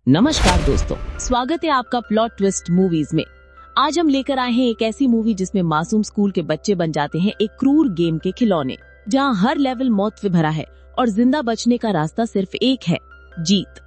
नमस्कार दोस्तों, स्वागत है आपका प्लॉट ट्विस्ट मूवीज में। आज हम लेकर आए हैं एक ऐसी मूवी जिसमें मासूम स्कूल के बच्चे बन जाते हैं एक क्रूर गेम के खिलौने, जहां हर लेवल मौत से भरा है और जिंदा बचने का रास्ता सिर्फ एक है, जीत।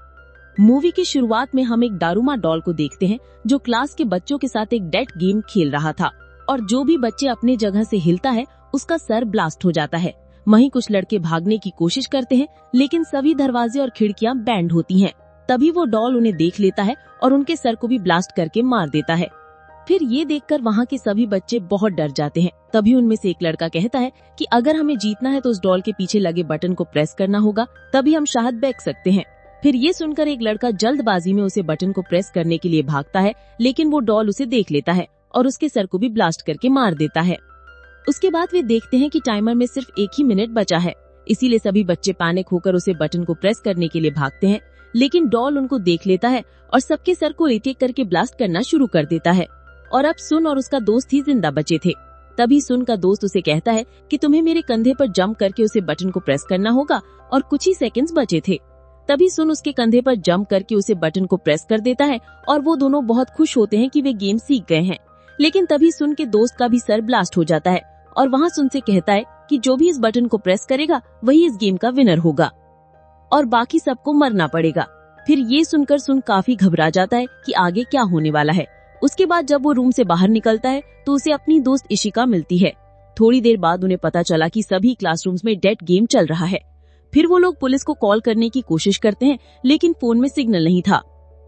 मूवी की शुरुआत में हम एक दारूमा डॉल को देखते हैं जो क्लास के बच्चों के साथ एक डेथ गेम खेल रहा था और जो भी बच्चे अपने जगह से हिलता है उसका सर ब्लास्ट हो जाता है। वहीं कुछ लड़के भागने की कोशिश करते हैं लेकिन सभी दरवाजे और खिड़कियां बैंड होती हैं। तभी वो डॉल उन्हें देख लेता है और उनके सर को भी ब्लास्ट करके मार देता है। फिर ये देखकर वहाँ के सभी बच्चे बहुत डर जाते हैं। तभी उनमें से एक लड़का कहता है कि अगर हमें जीतना है तो उस डॉल के पीछे लगे बटन को प्रेस करना होगा, तभी हम शायद बच सकते हैं। फिर ये सुनकर एक लड़का जल्दबाजी में उसे बटन को प्रेस करने के लिए भागता है, लेकिन वो डॉल उसे देख लेता है और उसके सर को भी ब्लास्ट करके मार देता है। उसके बाद वे देखते हैं कि टाइमर में सिर्फ 1 ही मिनट बचा है, इसीलिए सभी बच्चे पैनिक होकर उसे बटन को प्रेस करने के लिए भागते हैं, लेकिन डॉल उनको देख लेता है और सबके सर को एक एक करके ब्लास्ट करना शुरू कर देता है। और अब सुन और उसका दोस्त ही जिंदा बचे थे। तभी सुन का दोस्त उसे कहता है कि तुम्हें मेरे कंधे पर जंप करके उसे बटन को प्रेस करना होगा और कुछ ही सेकंड्स बचे थे। तभी सुन उसके कंधे पर जंप करके उसे बटन को प्रेस कर देता है और वो दोनों बहुत खुश होते हैं कि वे गेम सीख गए हैं। लेकिन तभी सुन के दोस्त का भी सर ब्लास्ट हो जाता है और वहाँ सुन से कहता है कि जो भी इस बटन को प्रेस करेगा वही इस गेम का विनर होगा और बाकी सबको मरना पड़ेगा। फिर ये सुनकर सुन काफी घबरा जाता है कि आगे क्या होने वाला है। उसके बाद जब वो रूम से बाहर निकलता है तो उसे अपनी दोस्त इशिका मिलती है। थोड़ी देर बाद उन्हें पता चला कि सभी क्लासरूम्स में डेथ गेम चल रहा है। फिर वो लोग पुलिस को कॉल करने की कोशिश करते हैं, लेकिन फोन में सिग्नल नहीं था।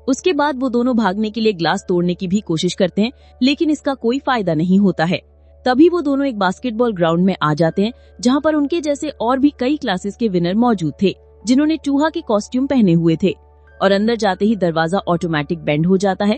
उसके बाद वो दोनों भागने के लिए ग्लास तोड़ने की भी कोशिश करते हैं, लेकिन इसका कोई फायदा नहीं होता है। तभी वो दोनों एक बास्केटबॉल ग्राउंड में आ जाते हैं, जहाँ पर उनके जैसे और भी कई क्लासेस के विनर मौजूद थे, जिन्होंने चूहा के कॉस्ट्यूम पहने हुए थे। और अंदर जाते ही दरवाजा ऑटोमेटिक बेंड हो जाता है।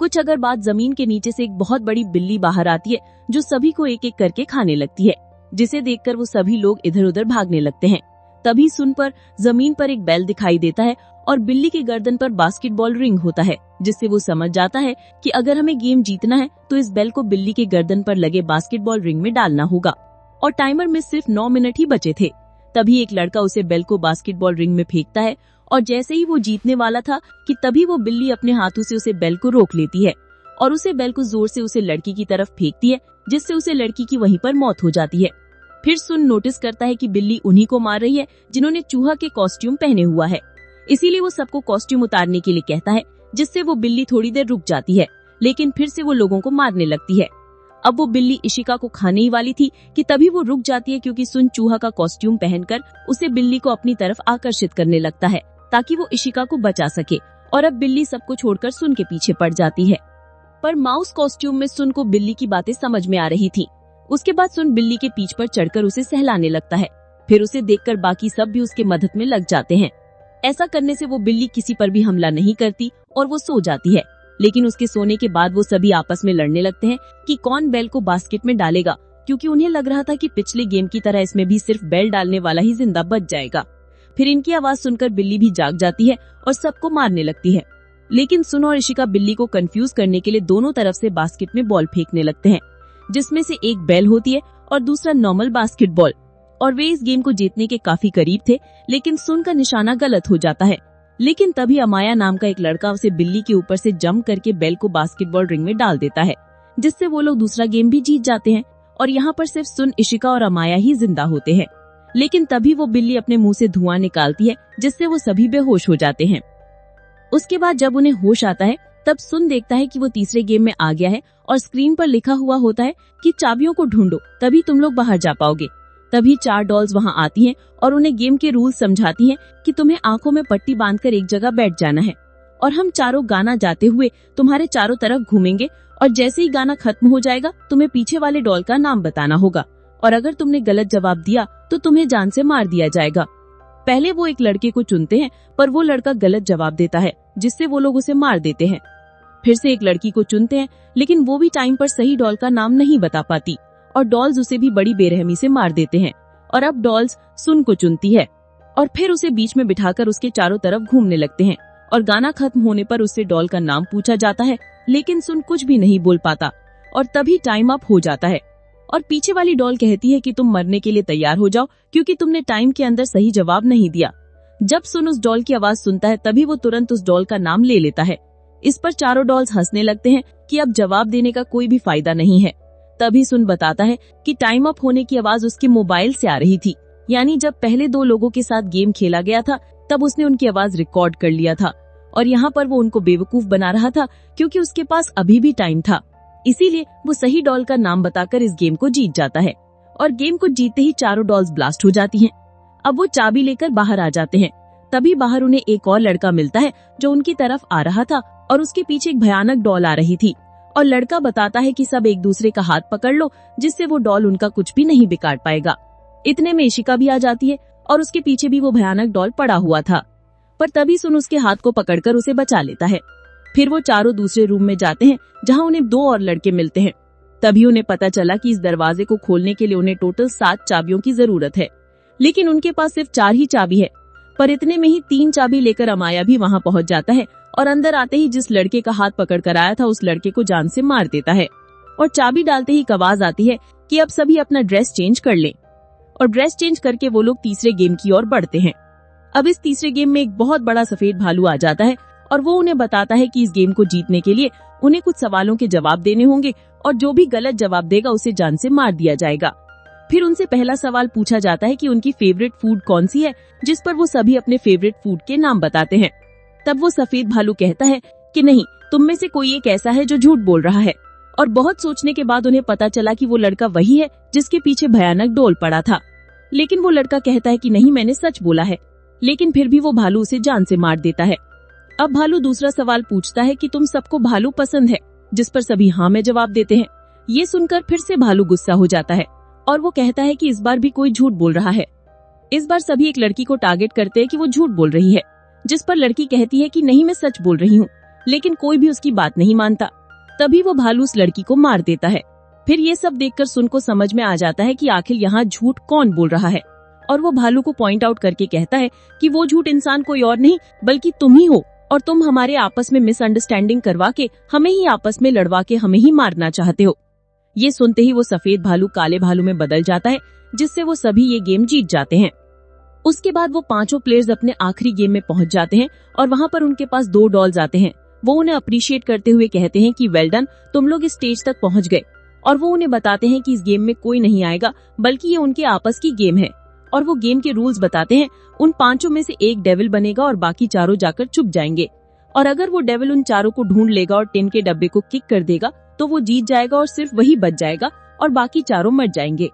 कुछ अगर बाद जमीन के नीचे से एक बहुत बड़ी बिल्ली बाहर आती है जो सभी को एक एक करके खाने लगती है, जिसे देखकर वो सभी लोग इधर उधर भागने लगते हैं। तभी सुन पर जमीन पर एक बेल दिखाई देता है और बिल्ली की गर्दन पर बास्केटबॉल रिंग होता है, जिससे वो समझ जाता है कि अगर हमें गेम जीतना है तो इस बेल को बिल्ली के गर्दन पर लगे बास्केटबॉल रिंग में डालना होगा। और टाइमर में सिर्फ 9 मिनट ही बचे थे। तभी एक लड़का उसे बेल को बास्केटबॉल रिंग में फेंकता है और जैसे ही वो जीतने वाला था कि तभी वो बिल्ली अपने हाथों से उसे बेल को रोक लेती है और उसे बेल को जोर से उसे लड़की की तरफ फेंकती है, जिससे उसे लड़की की वहीं पर मौत हो जाती है। फिर सुन नोटिस करता है कि बिल्ली उन्हीं को मार रही है जिन्होंने चूहा के कॉस्ट्यूम पहने हुआ है, इसीलिए वो सबको कॉस्ट्यूम उतारने के लिए कहता है, जिससे वो बिल्ली थोड़ी देर रुक जाती है, लेकिन फिर से वो लोगों को मारने लगती है। अब वो बिल्ली इशिका को खाने ही वाली थी कि तभी वो रुक जाती है, क्योंकि सुन चूहा का कॉस्ट्यूम पहनकर उसे बिल्ली को अपनी तरफ आकर्षित करने लगता है ताकि वो इशिका को बचा सके। और अब बिल्ली सबको छोड़कर सुन के पीछे पड़ जाती है। पर माउस कॉस्ट्यूम में सुन को बिल्ली की बातें समझ में आ रही थी। उसके बाद सुन बिल्ली के पीठ पर चढ़कर उसे सहलाने लगता है। फिर उसे देखकर बाकी सब भी उसके मदद में लग जाते हैं। ऐसा करने से वो बिल्ली किसी पर भी हमला नहीं करती और वो सो जाती है। लेकिन उसके सोने के बाद वो सभी आपस में लड़ने लगते हैं कि कौन बेल को बास्केट में डालेगा, क्योंकि उन्हें लग रहा था कि पिछले गेम की तरह इसमें भी सिर्फ बेल डालने वाला ही जिंदा बच जाएगा। फिर इनकी आवाज सुनकर बिल्ली भी जाग जाती है और सबको मारने लगती है। लेकिन सुन और इशिका बिल्ली को कंफ्यूज करने के लिए दोनों तरफ से बास्केट में बॉल फेंकने लगते हैं, जिसमें से एक बेल होती है और दूसरा नॉर्मल बास्केटबॉल। और वे इस गेम को जीतने के काफी करीब थे, लेकिन सुन का निशाना गलत हो जाता है। लेकिन तभी अमाया नाम का एक लड़का उसे बिल्ली के ऊपर से जंप करके बेल को बास्केटबॉल रिंग में डाल देता है, जिससे वो लोग दूसरा गेम भी जीत जाते हैं। और यहाँ पर सिर्फ सुन, इशिका और अमाया ही जिंदा होते हैं। लेकिन तभी वो बिल्ली अपने मुंह से धुआं निकालती है, जिससे वो सभी बेहोश हो जाते हैं। उसके बाद जब उन्हें होश आता है तब सुन देखता है कि वो तीसरे गेम में आ गया है और स्क्रीन पर लिखा हुआ होता है कि चाबियों को ढूंढो, तभी तुम लोग बाहर जा पाओगे। तभी 4 डॉल्स वहाँ आती हैं और उन्हें गेम के रूल समझाती हैं कि तुम्हें आंखों में पट्टी बांधकर एक जगह बैठ जाना है और हम चारों गाना जाते हुए तुम्हारे चारों तरफ घूमेंगे और जैसे ही गाना खत्म हो जाएगा तुम्हें पीछे वाले डॉल का नाम बताना होगा और अगर तुमने गलत जवाब दिया तो तुम्हें जान से मार दिया जाएगा। पहले वो एक लड़के को चुनते हैं, पर वो लड़का गलत जवाब देता है, जिससे वो लोग उसे मार देते हैं। फिर से एक लड़की को चुनते हैं, लेकिन वो भी टाइम पर सही डॉल का नाम नहीं बता पाती और डॉल्स उसे भी बड़ी बेरहमी से मार देते हैं। और अब डॉल्स सुन को चुनती है और फिर उसे बीच में बिठाकर उसके चारों तरफ घूमने लगते हैं और गाना खत्म होने पर उससे डॉल का नाम पूछा जाता है, लेकिन सुन कुछ भी नहीं बोल पाता और तभी टाइम अप हो जाता है और पीछे वाली डॉल कहती है कि तुम मरने के लिए तैयार हो जाओ, क्योंकि तुमने टाइम के अंदर सही जवाब नहीं दिया। जब सुन उस डॉल की आवाज सुनता है तभी वो तुरंत उस डॉल का नाम ले लेता है। इस पर चारों डॉल्स हंसने लगते हैं कि अब जवाब देने का कोई भी फायदा नहीं है। तभी सुन बताता है कि टाइम अप होने की आवाज उसके मोबाइल से आ रही थी, यानी जब पहले 2 लोगों के साथ गेम खेला गया था तब उसने उनकी आवाज रिकॉर्ड कर लिया था और यहाँ पर वो उनको बेवकूफ बना रहा था क्योंकि उसके पास अभी भी टाइम था। इसीलिए वो सही डॉल का नाम बताकर इस गेम को जीत जाता है और गेम को जीतते ही चारों डॉल्स ब्लास्ट हो जाती हैं। अब वो चाबी लेकर बाहर आ जाते हैं। तभी बाहर उन्हें एक और लड़का मिलता है जो उनकी तरफ आ रहा था और उसके पीछे एक भयानक डॉल आ रही थी और लड़का बताता है कि सब एक दूसरे का हाथ पकड़ लो जिससे वो डॉल उनका कुछ भी नहीं बिगाड़ पाएगा। इतने में इशिका भी आ जाती है और उसके पीछे भी वो भयानक डॉल पड़ा हुआ था, पर तभी सुन उसके हाथ को पकड़कर उसे बचा लेता है। फिर वो चारों दूसरे रूम में जाते हैं जहाँ उन्हें 2 और लड़के मिलते हैं। तभी उन्हें पता चला कि इस दरवाजे को खोलने के लिए उन्हें टोटल 7 चाबियों की जरूरत है, लेकिन उनके पास सिर्फ 4 ही चाबी है। पर इतने में ही 3 चाबी लेकर अमाया भी वहाँ पहुँच जाता है और अंदर आते ही जिस लड़के का हाथ पकड़ कर आया था उस लड़के को जान से मार देता है। और चाबी डालते ही एक आवाज आती है कि अब सभी अपना ड्रेस चेंज कर लें और ड्रेस चेंज करके वो लोग तीसरे गेम की ओर बढ़ते हैं। अब इस तीसरे गेम में एक बहुत बड़ा सफेद भालू आ जाता है और वो उन्हें बताता है कि इस गेम को जीतने के लिए उन्हें कुछ सवालों के जवाब देने होंगे और जो भी गलत जवाब देगा उसे जान से मार दिया जाएगा। फिर उनसे पहला सवाल पूछा जाता है कि उनकी फेवरेट फूड कौन सी है, जिस पर वो सभी अपने फेवरेट फूड के नाम बताते हैं। तब वो सफेद भालू कहता है कि नहीं, तुम में से कोई एक ऐसा है जो झूठ बोल रहा है। और बहुत सोचने के बाद उन्हें पता चला कि वो लड़का वही है जिसके पीछे भयानक डोल पड़ा था। लेकिन वो लड़का कहता है कि नहीं, मैंने सच बोला है। लेकिन फिर भी वो भालू उसे जान से मार देता है। अब भालू दूसरा सवाल पूछता है कि तुम सबको भालू पसंद है, जिस पर सभी हाँ में जवाब देते हैं। ये सुनकर फिर से भालू गुस्सा हो जाता है और वो कहता है कि इस बार भी कोई झूठ बोल रहा है। इस बार सभी एक लड़की को टारगेट करते हैं कि वो झूठ बोल रही है, जिस पर लड़की कहती है कि नहीं, मैं सच बोल रही हूँ। लेकिन कोई भी उसकी बात नहीं मानता। तभी वो भालू उस लड़की को मार देता है। फिर ये सब देखकर सुन को समझ में आ जाता है कि आखिर यहाँ झूठ कौन बोल रहा है और वो भालू को पॉइंट आउट करके कहता है कि वो झूठ इंसान कोई और नहीं बल्कि तुम ही हो और तुम हमारे आपस में मिसअंडरस्टैंडिंग करवा के हमें ही आपस में लड़वा के हमें ही मारना चाहते हो। ये सुनते ही वो सफेद भालू काले भालू में बदल जाता है, जिससे वो सभी ये गेम जीत जाते हैं। उसके बाद वो 5 प्लेयर्स अपने आखिरी गेम में पहुंच जाते हैं और वहाँ पर उनके पास 2 डॉल्स आते हैं। वो उन्हें अप्रिशिएट करते हुए कहते हैं कि वेल डन, तुम लोग इस स्टेज तक पहुंच गए। और वो उन्हें बताते हैं कि इस गेम में कोई नहीं आएगा बल्कि ये उनके आपस की गेम है। और वो गेम के रूल्स बताते हैं। उन 5 में से एक डेविल बनेगा और बाकी चारों जाकर छुप जाएंगे। और अगर वो डेविल उन चारों को ढूंढ लेगा और टिन के डब्बे को किक कर देगा तो वो जीत जाएगा और सिर्फ वही बच जाएगा और बाकी चारों मर जाएंगे।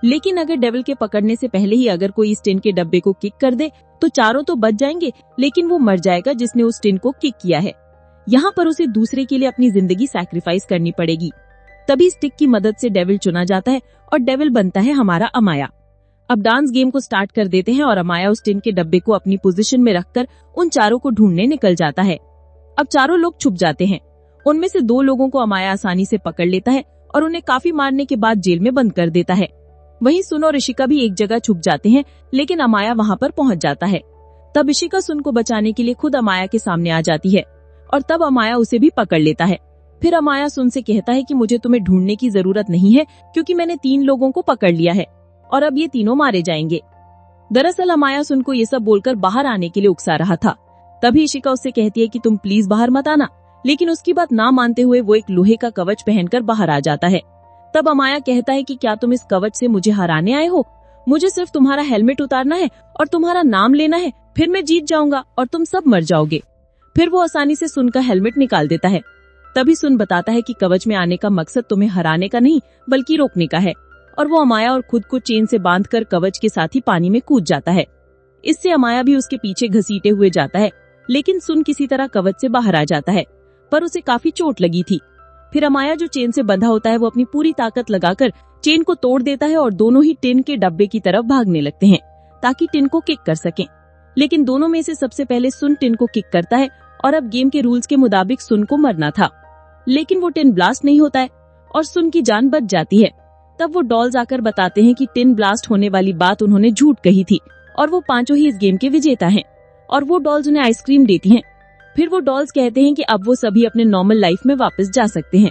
लेकिन अगर डेविल के पकड़ने से पहले ही अगर कोई इस टिन के डब्बे को किक कर दे तो चारों तो बच जाएंगे, लेकिन वो मर जाएगा जिसने उस टिन को किक किया है। यहाँ पर उसे दूसरे के लिए अपनी जिंदगी सैक्रिफाइस करनी पड़ेगी। तभी स्टिक की मदद से डेविल चुना जाता है और डेविल बनता है हमारा अमाया। अब डांस गेम को स्टार्ट कर देते हैं और अमाया उस टिन के डब्बे को अपनी पोजीशन में रखकर उन चारों को ढूंढने निकल जाता है। अब चारों लोग छुप जाते हैं। उनमें से 2 लोगों को अमाया आसानी से पकड़ लेता है और उन्हें काफी मारने के बाद जेल में बंद कर देता है। वहीं सुन और इशिका भी एक जगह छुप जाते हैं, लेकिन अमाया वहाँ पर पहुँच जाता है। तब इशिका सुन को बचाने के लिए खुद अमाया के सामने आ जाती है और तब अमाया उसे भी पकड़ लेता है। फिर अमाया सुन से कहता है कि मुझे तुम्हें ढूंढने की जरूरत नहीं है क्योंकि मैंने 3 लोगों को पकड़ लिया है और अब ये तीनों मारे जाएंगे। दरअसल अमाया सुन को ये सब बोलकर बाहर आने के लिए उकसा रहा था। तभी इशिका उससे कहती है कि तुम प्लीज बाहर मत आना, लेकिन उसकी बात ना मानते हुए वो एक लोहे का कवच पहनकर बाहर आ जाता है। तब अमाया कहता है कि क्या तुम इस कवच से मुझे हराने आए हो? मुझे सिर्फ तुम्हारा हेलमेट उतारना है और तुम्हारा नाम लेना है, फिर मैं जीत जाऊंगा और तुम सब मर जाओगे। फिर वो आसानी से सुन का हेलमेट निकाल देता है। तभी सुन बताता है कि कवच में आने का मकसद तुम्हें हराने का नहीं बल्कि रोकने का है। और वो अमाया और खुद को चेन से बांधकर कवच के साथ ही पानी में कूद जाता है। इससे अमाया भी उसके पीछे घसीटे हुए जाता है, लेकिन सुन किसी तरह कवच से बाहर आ जाता है, पर उसे काफी चोट लगी थी। फिर अमाया जो चेन से बंधा होता है वो अपनी पूरी ताकत लगाकर चेन को तोड़ देता है और दोनों ही टिन के डब्बे की तरफ भागने लगते हैं ताकि टिन को किक कर सकें। लेकिन दोनों में से सबसे पहले सुन टिन को किक करता है और अब गेम के रूल्स के मुताबिक सुन को मरना था, लेकिन वो टिन ब्लास्ट नहीं होता है और सुन की जान बच जाती है। तब वो डॉल्स आकर बताते हैं कि टिन ब्लास्ट होने वाली बात उन्होंने झूठ कही थी और वो 5 ही इस गेम के विजेता हैं और वो डॉल्स उन्हें आइसक्रीम देती हैं। फिर वो डॉल्स कहते हैं कि अब वो सभी अपने नॉर्मल लाइफ में वापस जा सकते हैं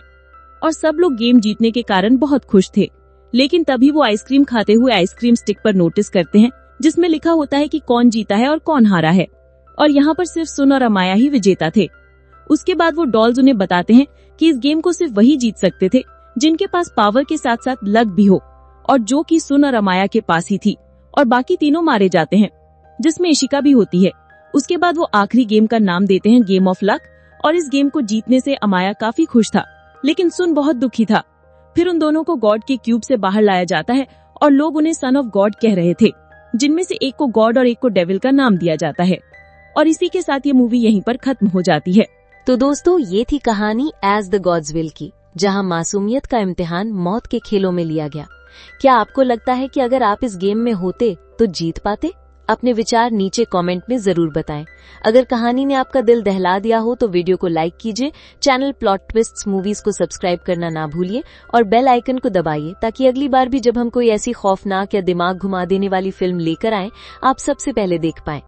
और सब लोग गेम जीतने के कारण बहुत खुश थे। लेकिन तभी वो आइसक्रीम खाते हुए आइसक्रीम स्टिक पर नोटिस करते हैं जिसमें लिखा होता है कि कौन जीता है और कौन हारा है, और यहाँ पर सिर्फ सुन और अमाया ही विजेता थे। उसके बाद वो डॉल्स उन्हें बताते हैं कि इस गेम को सिर्फ वही जीत सकते थे जिनके पास पावर के साथ साथ लक भी हो, और जो कि सुन और अमाया के पास ही थी, और बाकी तीनों मारे जाते हैं, जिसमें इशिका भी होती है। उसके बाद वो आखिरी गेम का नाम देते हैं गेम ऑफ लक, और इस गेम को जीतने से अमाया काफी खुश था, लेकिन सुन बहुत दुखी था। फिर उन दोनों को गॉड के क्यूब से बाहर लाया जाता है और लोग उन्हें सन ऑफ गॉड कह रहे थे, जिनमें से एक को गॉड और एक को डेविल का नाम दिया जाता है। और इसी के साथ ये मूवी यहीं पर खत्म हो जाती है। तो दोस्तों, ये थी कहानी एज द गॉड्स विल की, जहां मासूमियत का इम्तिहान मौत के खेलों में लिया गया। क्या आपको लगता है कि अगर आप इस गेम में होते तो जीत पाते? अपने विचार नीचे कमेंट में जरूर बताएं। अगर कहानी ने आपका दिल दहला दिया हो तो वीडियो को लाइक कीजिए, चैनल प्लॉट ट्विस्ट्स मूवीज को सब्सक्राइब करना ना भूलिए और बेल आइकन को दबाइए, ताकि अगली बार भी जब हम कोई ऐसी खौफनाक या दिमाग घुमा देने वाली फिल्म लेकर आएं, आप सबसे पहले देख पाएं।